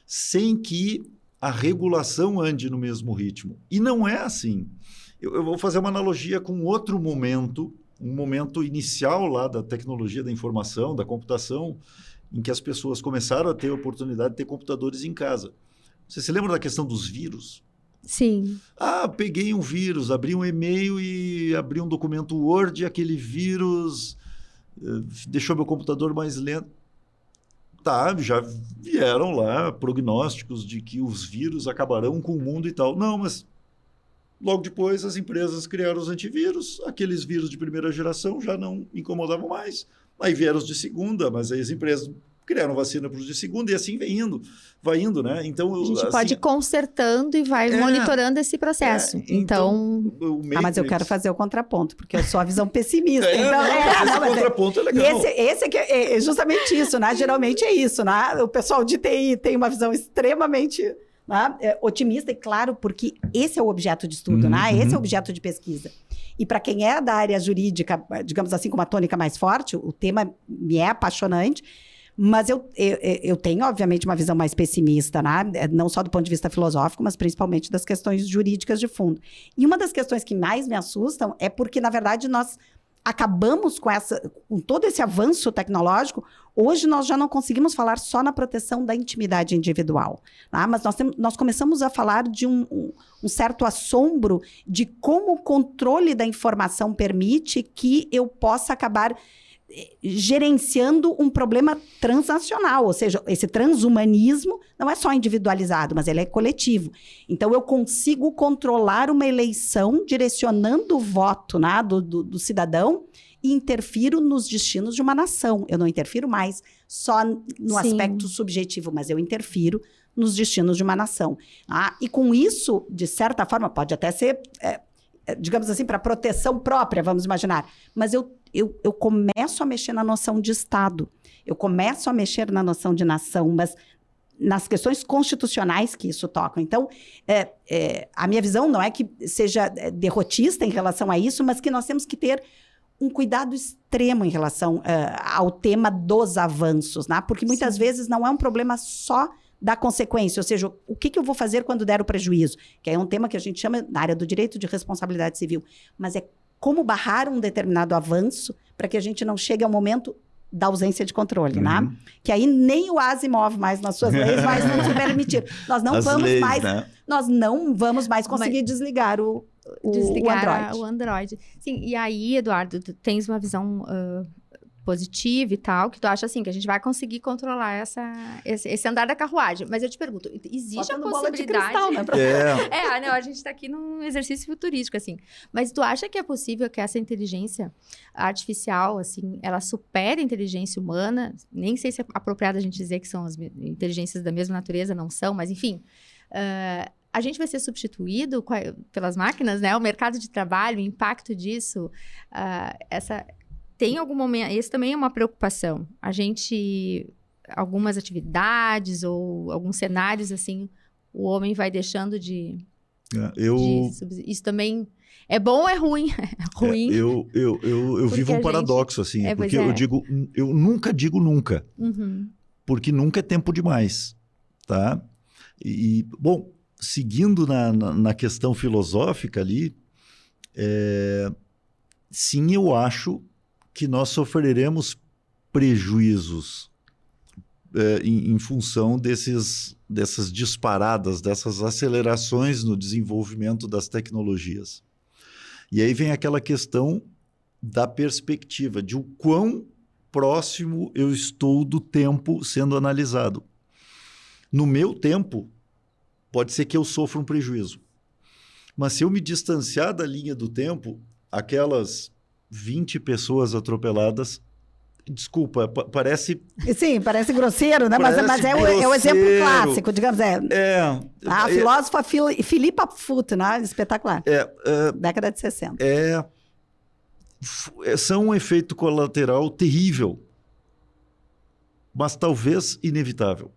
[SPEAKER 3] sem que a regulação ande no mesmo ritmo. E não é assim. Eu vou fazer uma analogia com outro momento, um momento inicial lá da tecnologia da informação, da computação, em que as pessoas começaram a ter a oportunidade de ter computadores em casa. Você se lembra da questão dos vírus?
[SPEAKER 1] Sim.
[SPEAKER 3] Peguei um vírus, abri um e-mail e abri um documento Word e aquele vírus deixou meu computador mais lento. Já vieram lá prognósticos de que os vírus acabarão com o mundo e tal. Não, mas logo depois as empresas criaram os antivírus, aqueles vírus de primeira geração já não incomodavam mais. Aí vieram os de segunda, mas aí as empresas criaram vacina para os de segunda e assim vai indo, né? Então,
[SPEAKER 1] a gente pode ir consertando e vai monitorando esse processo. Então...
[SPEAKER 2] mas eu quero fazer o contraponto, porque eu sou a visão pessimista.
[SPEAKER 3] Esse contraponto é legal.
[SPEAKER 2] E esse aqui é justamente isso, né? Geralmente é isso, né? O pessoal de TI tem uma visão extremamente otimista, e claro, porque esse é o objeto de estudo, né? Esse é o objeto de pesquisa. E para quem é da área jurídica, digamos assim, com uma tônica mais forte, o tema me é apaixonante. Mas eu tenho, obviamente, uma visão mais pessimista, né? Não só do ponto de vista filosófico, mas principalmente das questões jurídicas de fundo. E uma das questões que mais me assustam é porque, na verdade, nós acabamos com todo esse avanço tecnológico. Hoje nós já não conseguimos falar só na proteção da intimidade individual, tá? Mas nós começamos a falar de um certo assombro de como o controle da informação permite que eu possa acabar gerenciando um problema transnacional, ou seja, esse transhumanismo não é só individualizado, mas ele é coletivo. Então, eu consigo controlar uma eleição direcionando o voto, né, do cidadão e interfiro nos destinos de uma nação. Eu não interfiro mais só no aspecto subjetivo, mas eu interfiro nos destinos de uma nação. E com isso, de certa forma, pode até ser, digamos assim, para proteção própria, vamos imaginar, mas eu começo a mexer na noção de Estado, eu começo a mexer na noção de nação, mas nas questões constitucionais que isso toca. Então, a minha visão não é que seja derrotista em relação a isso, mas que nós temos que ter um cuidado extremo em relação ao tema dos avanços, né? Porque muitas vezes não é um problema só da consequência, ou seja, o que eu vou fazer quando der o prejuízo, que é um tema que a gente chama na área do direito de responsabilidade civil, mas é como barrar um determinado avanço para que a gente não chegue ao momento da ausência de controle, né? Que aí nem o Asimov mais nas suas leis vai nos permitir. Nós não vamos mais conseguir desligar o Android.
[SPEAKER 1] O Android. Sim, e aí, Eduardo, tu tens uma visão positiva e tal, que tu acha assim, que a gente vai conseguir controlar esse andar da carruagem. Mas eu te pergunto, existe a possibilidade...
[SPEAKER 2] Bola de cristal, né?
[SPEAKER 1] Não, a gente tá aqui num exercício futurístico, assim. Mas tu acha que é possível que essa inteligência artificial, assim, ela supere a inteligência humana? Nem sei se é apropriado a gente dizer que são as inteligências da mesma natureza, não são, mas enfim... a gente vai ser substituído pelas máquinas, né? O mercado de trabalho, o impacto disso, tem algum momento... Isso também é uma preocupação. Algumas atividades ou alguns cenários, assim, o homem vai deixando de... Isso também é bom ou é ruim? É ruim.
[SPEAKER 3] Eu vivo um paradoxo, assim, porque eu nunca digo nunca, porque nunca é tempo demais, tá? Bom, seguindo na questão filosófica ali, sim, eu acho que nós sofreremos prejuízos em função dessas disparadas, dessas acelerações no desenvolvimento das tecnologias. E aí vem aquela questão da perspectiva, de o quão próximo eu estou do tempo sendo analisado. No meu tempo, pode ser que eu sofra um prejuízo. Mas se eu me distanciar da linha do tempo, aquelas 20 pessoas atropeladas, desculpa, parece...
[SPEAKER 2] Sim, parece grosseiro, né? Mas é o exemplo clássico, digamos. A filósofa Philippa Foot, né? Espetacular. Década de 60.
[SPEAKER 3] São um efeito colateral terrível, mas talvez inevitável.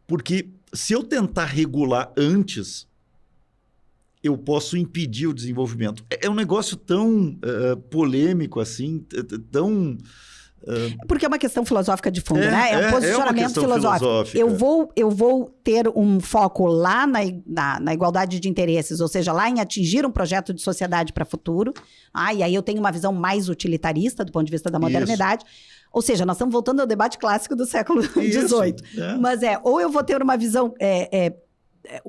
[SPEAKER 3] Porque se eu tentar regular antes, eu posso impedir o desenvolvimento. É um negócio tão polêmico assim, tão...
[SPEAKER 2] Porque é uma questão filosófica de fundo, né? É um posicionamento filosófico. Eu vou ter um foco lá na igualdade de interesses, ou seja, lá em atingir um projeto de sociedade para o futuro. E aí eu tenho uma visão mais utilitarista do ponto de vista da modernidade. Isso. Ou seja, nós estamos voltando ao debate clássico do século XVIII. Mas ou eu vou ter uma visão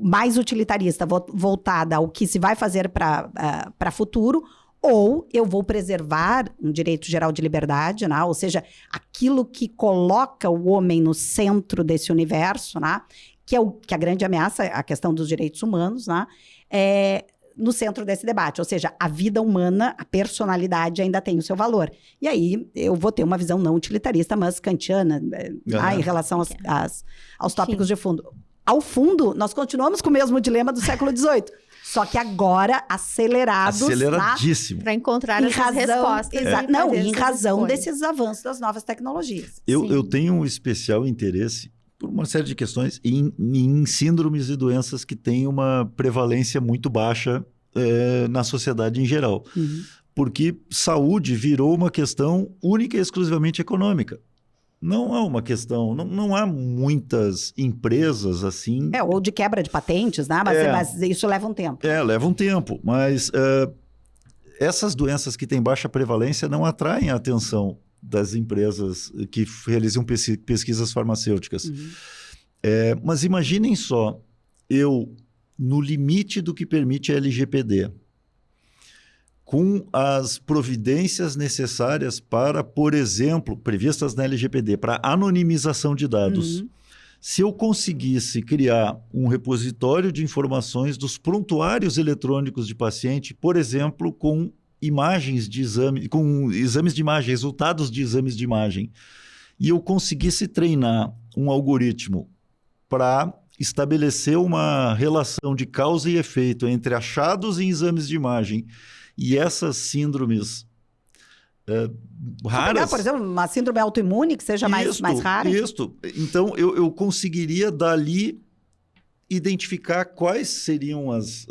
[SPEAKER 2] mais utilitarista, voltada ao que se vai fazer para futuro, ou eu vou preservar um direito geral de liberdade, né? Ou seja, aquilo que coloca o homem no centro desse universo, né? Que a grande ameaça, a questão dos direitos humanos, né? No centro desse debate, ou seja, a vida humana, a personalidade ainda tem o seu valor. E aí eu vou ter uma visão não utilitarista, mas kantiana, em relação aos tópicos de fundo. Ao fundo, nós continuamos com o mesmo dilema do século XVIII, só que agora
[SPEAKER 3] aceleradíssimo.
[SPEAKER 1] Para encontrar essas respostas.
[SPEAKER 2] Em razão desses avanços das novas tecnologias.
[SPEAKER 3] Eu tenho um especial interesse por uma série de questões em síndromes e doenças que têm uma prevalência muito baixa na sociedade em geral. Porque saúde virou uma questão única e exclusivamente econômica. Não é uma questão... Não há muitas empresas assim...
[SPEAKER 2] ou de quebra de patentes, né? Mas isso leva um tempo.
[SPEAKER 3] Leva um tempo, mas essas doenças que têm baixa prevalência não atraem a atenção das empresas que realizam pesquisas farmacêuticas. Mas imaginem só, eu, no limite do que permite a LGPD, com as providências necessárias para, por exemplo, previstas na LGPD, para anonimização de dados. Se eu conseguisse criar um repositório de informações dos prontuários eletrônicos de paciente, por exemplo, com imagens de exame, com exames de imagem, resultados de exames de imagem, e eu conseguisse treinar um algoritmo para estabelecer uma relação de causa e efeito entre achados em exames de imagem e essas síndromes raras...
[SPEAKER 2] Pegar, por exemplo, uma síndrome autoimune que seja mais rara.
[SPEAKER 3] Isso. Então, eu conseguiria dali identificar quais seriam as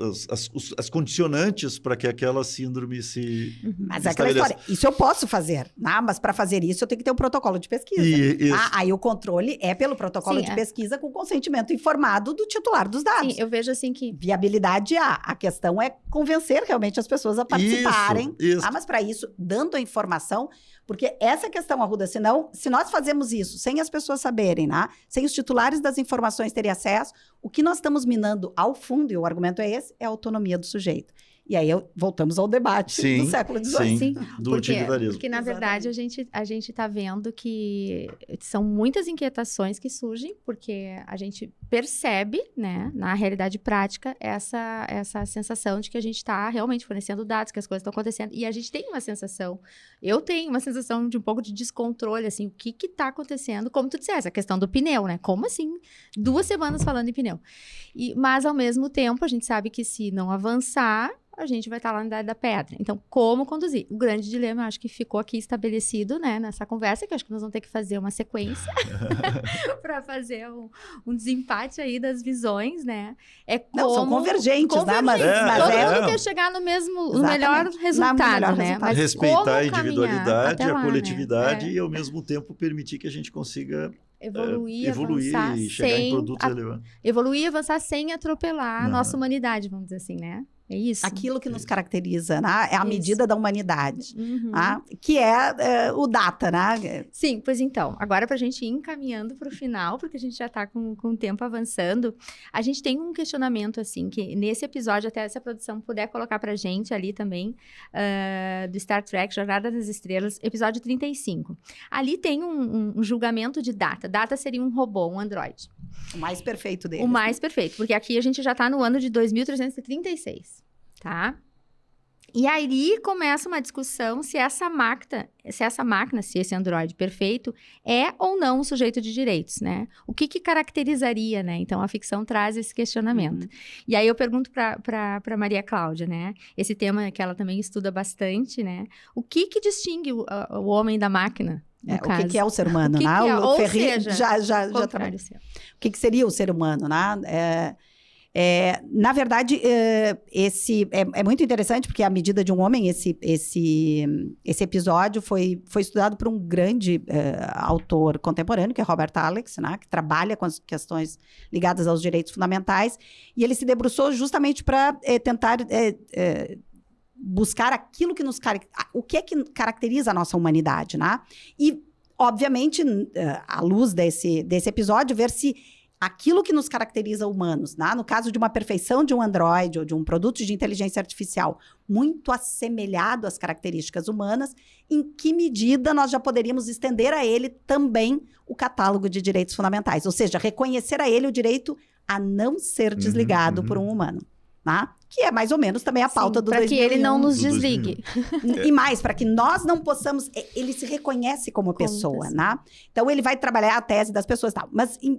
[SPEAKER 3] condicionantes para que aquela síndrome se
[SPEAKER 2] Mas é aquela história, isso eu posso fazer, né? Mas para fazer isso eu tenho que ter um protocolo de pesquisa. Aí o controle é pelo protocolo de pesquisa com consentimento informado do titular dos dados.
[SPEAKER 1] Sim, eu vejo assim que...
[SPEAKER 2] Viabilidade a questão é convencer realmente as pessoas a participarem.
[SPEAKER 3] Isso.
[SPEAKER 2] Mas para isso, dando a informação, porque essa questão, Arruda, senão, se nós fazemos isso sem as pessoas saberem, né? Sem os titulares das informações terem acesso, o que nós estamos minando ao fundo, e o argumento é esse, é a autonomia do sujeito. E aí voltamos ao debate do século XVIII.
[SPEAKER 1] Sim,
[SPEAKER 3] do utilitarismo.
[SPEAKER 1] Porque, na verdade, a gente está vendo que são muitas inquietações que surgem, porque a gente percebe, né, na realidade prática, essa sensação de que a gente está realmente fornecendo dados, que as coisas estão acontecendo. E a gente tem uma sensação, eu tenho uma sensação de um pouco de descontrole, assim, o que está acontecendo, como tu disseste, a questão do pneu, né? Como assim? 2 semanas falando em pneu. Mas, ao mesmo tempo, a gente sabe que se não avançar, a gente vai estar lá na Idade da Pedra. Então, como conduzir? O grande dilema, eu acho que ficou aqui estabelecido, né, nessa conversa, que eu acho que nós vamos ter que fazer uma sequência para fazer um desempate aí das visões, né?
[SPEAKER 2] Não, são convergentes, né? Mas
[SPEAKER 1] todo mundo quer chegar no melhor resultado, né?
[SPEAKER 3] Mas respeitar a individualidade, a coletividade, né? E, ao mesmo tempo, permitir que a gente consiga evoluir avançar
[SPEAKER 1] e
[SPEAKER 3] chegar em produtos relevantes.
[SPEAKER 1] Evoluir e avançar sem atropelar a nossa humanidade, vamos dizer assim, né? É isso.
[SPEAKER 2] Aquilo que nos caracteriza, né? É a medida da humanidade, né? Que é o data, né?
[SPEAKER 1] Sim, pois então. Agora, para a gente ir encaminhando para o final, porque a gente já está com o tempo avançando, a gente tem um questionamento, assim, que nesse episódio, até se a produção puder colocar para a gente ali também, do Star Trek, Jornada das Estrelas, episódio 35. Ali tem um julgamento de Data. Data seria um robô, um androide.
[SPEAKER 2] O mais perfeito dele.
[SPEAKER 1] O mais perfeito, porque aqui a gente já está no ano de 2336. Tá? E aí começa uma discussão se essa máquina, se esse androide perfeito é ou não um sujeito de direitos, né? O que caracterizaria, né? Então, a ficção traz esse questionamento. E aí eu pergunto para Maria Cláudia, né? Esse tema que ela também estuda bastante, né? O que distingue o homem da máquina?
[SPEAKER 2] O que é o ser humano, né?
[SPEAKER 1] Ou
[SPEAKER 2] Ferri
[SPEAKER 1] seja,
[SPEAKER 2] já trabalhou. O que seria o ser humano, né? Na verdade, é muito interessante, porque à medida de um homem, esse episódio foi estudado por um grande autor contemporâneo, que é Robert Alex, né, que trabalha com as questões ligadas aos direitos fundamentais, e ele se debruçou justamente para tentar buscar aquilo que o que é que caracteriza a nossa humanidade, né? E, obviamente, à luz desse episódio, ver se aquilo que nos caracteriza humanos, né? No caso de uma perfeição de um Android ou de um produto de inteligência artificial muito assemelhado às características humanas, em que medida nós já poderíamos estender a ele também o catálogo de direitos fundamentais, ou seja, reconhecer a ele o direito a não ser desligado por um humano, né? Que é mais ou menos também a pauta do 2001.
[SPEAKER 1] Para que ele não nos desligue.
[SPEAKER 2] E mais, para que nós não possamos... Ele se reconhece como pessoa, né? Então, ele vai trabalhar a tese das pessoas e tal. Mas, em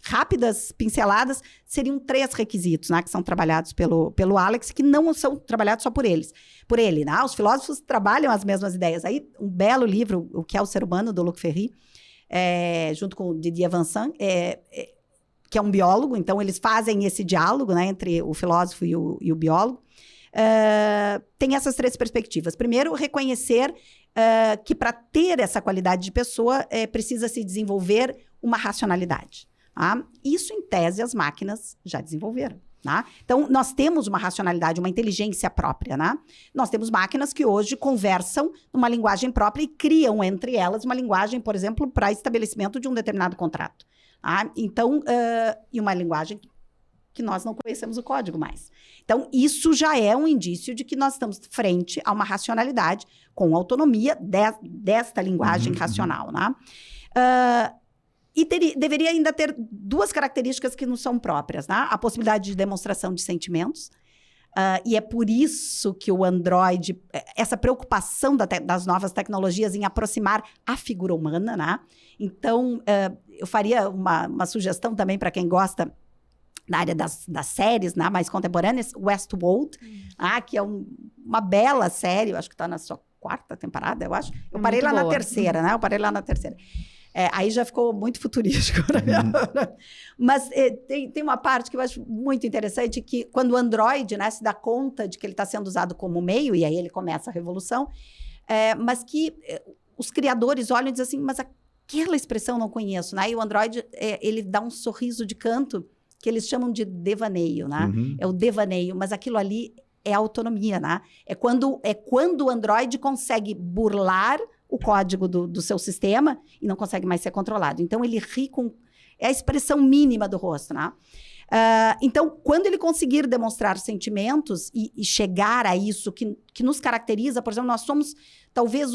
[SPEAKER 2] rápidas pinceladas, seriam 3 requisitos, né? Que são trabalhados pelo Alex, que não são trabalhados só por ele, né? Os filósofos trabalham as mesmas ideias. Aí, um belo livro, O que é o Ser Humano, do Luc Ferry, junto com o Didier Vincent, que é um biólogo, então eles fazem esse diálogo, né, entre o filósofo e o biólogo. Tem essas 3 perspectivas. Primeiro, reconhecer que para ter essa qualidade de pessoa, precisa se desenvolver uma racionalidade. Tá? Isso, em tese, as máquinas já desenvolveram. Né? Então, nós temos uma racionalidade, uma inteligência própria. Né? Nós temos máquinas que hoje conversam numa linguagem própria e criam entre elas uma linguagem, por exemplo, para estabelecimento de um determinado contrato. Tá? Então, e uma linguagem que nós não conhecemos o código mais. Então, isso já é um indício de que nós estamos frente a uma racionalidade com autonomia desta linguagem racional. Né? E deveria ainda ter duas características que não são próprias, né? A possibilidade de demonstração de sentimentos, e é por isso que o Android, essa preocupação das novas tecnologias em aproximar a figura humana, né? Então, eu faria uma sugestão também para quem gosta na área das séries, né, mais contemporâneas, Westworld, que é uma bela série, eu acho que está na sua 4ª temporada, eu acho. Eu parei lá na terceira, né? Eu parei lá na terceira. Aí já ficou muito futurístico. Mas tem uma parte que eu acho muito interessante, que quando o Android, né, se dá conta de que ele está sendo usado como meio, e aí ele começa a revolução, mas que os criadores olham e dizem assim, mas aquela expressão eu não conheço, né? E o Android, ele dá um sorriso de canto, que eles chamam de devaneio, né? É o devaneio, mas aquilo ali é autonomia, né? É quando o Android consegue burlar o código do seu sistema e não consegue mais ser controlado. Então, ele ri com... É a expressão mínima do rosto, né? Então, quando ele conseguir demonstrar sentimentos e chegar a isso que nos caracteriza, por exemplo, nós somos talvez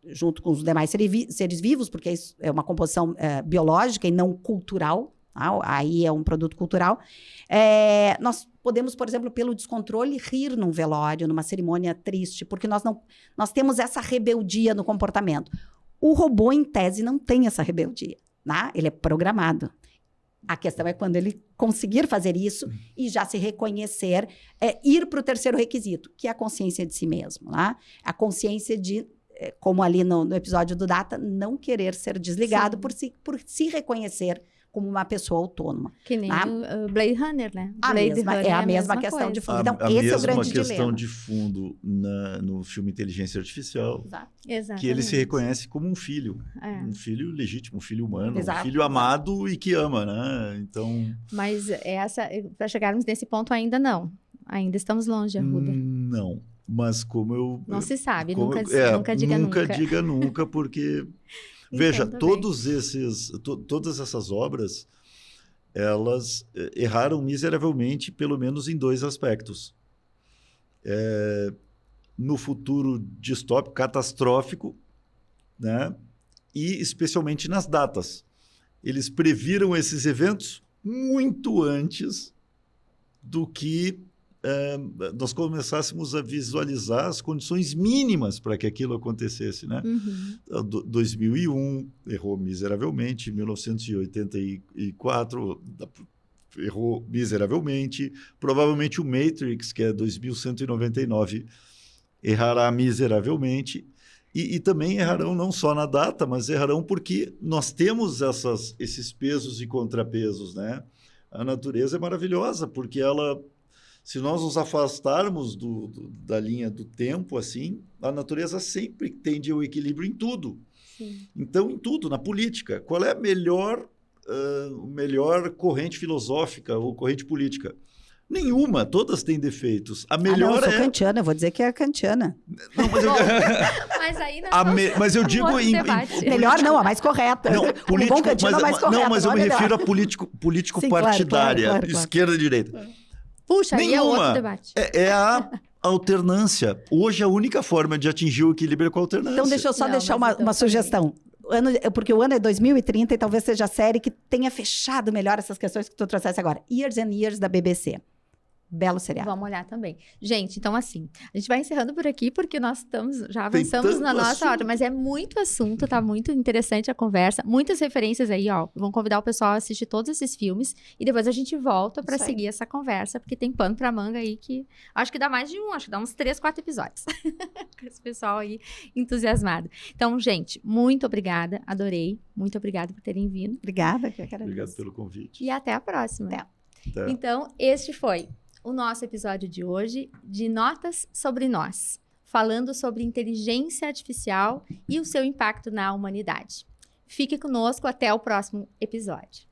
[SPEAKER 2] junto com os demais seres vivos, porque isso é uma composição biológica e não cultural, tá? Aí é um produto cultural. Nós podemos, por exemplo, pelo descontrole, rir num velório, numa cerimônia triste, porque nós temos essa rebeldia no comportamento. O robô, em tese, não tem essa rebeldia, né? Ele é programado. A questão é quando ele conseguir fazer isso e já se reconhecer, ir para o terceiro requisito, que é a consciência de si mesmo, né? A consciência de, como ali no episódio do Data, não querer ser desligado por se reconhecer como uma pessoa autônoma.
[SPEAKER 1] Que nem o Blade Runner, né?
[SPEAKER 2] É a mesma questão de fundo. Então, esse é o grande dilema.
[SPEAKER 3] A mesma questão de fundo no filme Inteligência Artificial.
[SPEAKER 1] Exato.
[SPEAKER 3] Que ele se reconhece como um filho. Um filho legítimo, um filho humano, um filho amado e que ama, né? Então...
[SPEAKER 1] Mas para chegarmos nesse ponto ainda não. Ainda estamos longe, Arruda.
[SPEAKER 3] Não. Mas como eu...
[SPEAKER 1] Não se sabe, nunca diga nunca.
[SPEAKER 3] Nunca diga nunca, porque... Veja, todas essas obras, elas erraram miseravelmente, pelo menos em 2 aspectos. No futuro distópico, catastrófico, né? E especialmente nas datas. Eles previram esses eventos muito antes do que nós começássemos a visualizar as condições mínimas para que aquilo acontecesse, né? 2001 errou miseravelmente, 1984 errou miseravelmente, provavelmente o Matrix, que é 2199, errará miseravelmente, e também errarão não só na data, mas errarão porque nós temos esses pesos e contrapesos, né? A natureza é maravilhosa, porque ela... Se nós nos afastarmos da linha do tempo, assim, a natureza sempre tende ao equilíbrio em tudo.
[SPEAKER 1] Sim.
[SPEAKER 3] Então, em tudo, na política. Qual é a melhor corrente filosófica ou corrente política? Nenhuma, todas têm defeitos. A melhor
[SPEAKER 2] eu sou kantiana, eu vou dizer que é kantiana.
[SPEAKER 3] Não, mas
[SPEAKER 1] mas aí
[SPEAKER 3] mas eu digo
[SPEAKER 2] melhor não, a mais correta.
[SPEAKER 3] Não, político, mas eu me refiro a político
[SPEAKER 2] Sim,
[SPEAKER 3] partidária,
[SPEAKER 2] claro.
[SPEAKER 3] Esquerda e direita.
[SPEAKER 1] Puxa, aí é outro debate.
[SPEAKER 3] É a alternância. Hoje, a única forma de atingir o equilíbrio é com a alternância.
[SPEAKER 2] Então, deixa eu só deixar uma sugestão. Porque o ano é 2030 e talvez seja a série que tenha fechado melhor essas questões que tu trouxesse agora. Years and Years, da BBC. Belo seriado.
[SPEAKER 1] Vamos olhar também. Gente, então assim, a gente vai encerrando por aqui, porque nós já avançamos na nossa hora, mas é muito assunto, tá muito interessante a conversa, muitas referências aí, ó. Vamos convidar o pessoal a assistir todos esses filmes e depois a gente volta para seguir essa conversa, porque tem pano pra manga aí que acho que dá mais de acho que dá uns 3, 4 episódios. Com esse pessoal aí entusiasmado. Então, gente, muito obrigada, adorei. Muito obrigada por terem vindo.
[SPEAKER 2] Obrigada, que eu quero
[SPEAKER 3] Obrigado pelo convite.
[SPEAKER 1] E até a próxima.
[SPEAKER 2] Até.
[SPEAKER 1] Então, este foi o nosso episódio de hoje de Notas sobre Nós, falando sobre inteligência artificial e o seu impacto na humanidade. Fique conosco até o próximo episódio.